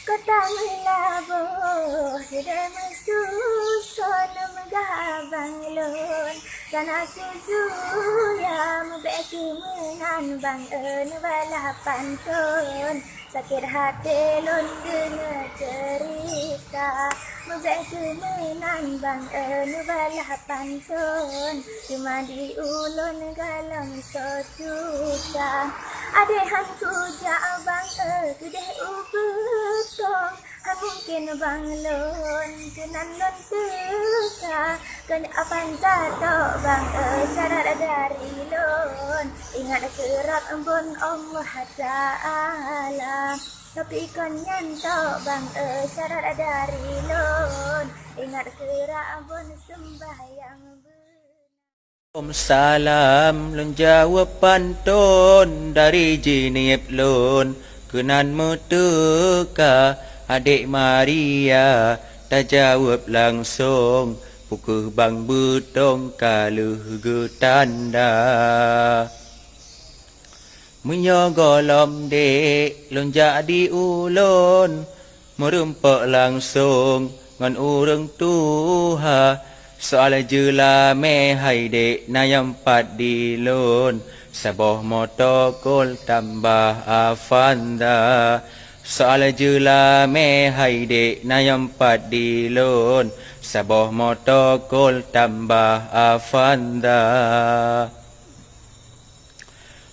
Kota melabur tidak mesusun megah banglun Kana susu yang membeki menan bang balah pantun Sakit hati lun dengar cerita Membeki menan bang balah pantun Cuma di ulun galang sotuka Adik hantu jak bang kedeh ubetong Han mungkin bang lun kenan lun teka Kena apan zatok bang syarat dari lun Ingat kerap embun Allah Ta'ala Tapi kon nyantok bang syarat dari lun Ingat kerap embun sembahyang Salam lun jawab pantun dari jinip lun kenan muteka adik Maria tak jawab langsung pukul bang betong kaluh getanda menyogolom dek lun jadi ulun merempak langsung ngan urang tuha soal jela me hai dek nayam pat di lun saboh motokol tambah Avanda soal jela me hai dek nayam pat di lun saboh motokol tambah Avanda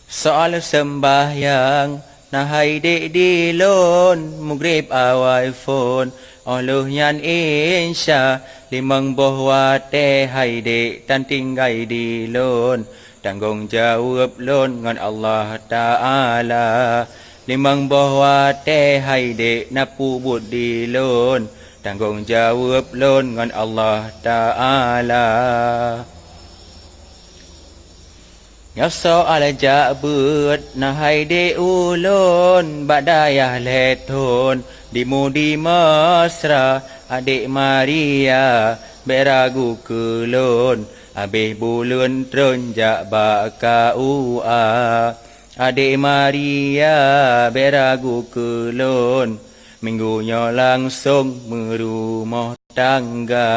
soal sembahyang nah hai dek di lun mugrib awal phone Allah yan insya limang boh te hai dek tan tinggai di lun tanggung jawab lun ngan Allah Ta'ala limang boh te hai dek napu bud di lun tanggung jawab lun ngan Allah Ta'ala soal jabut nah hai dek ulun badayah letun dimudi mesra adik Maria beragu kelun abih bulun teronjak baka ua adik Maria beragu kelun minggunya langsung merumah tangga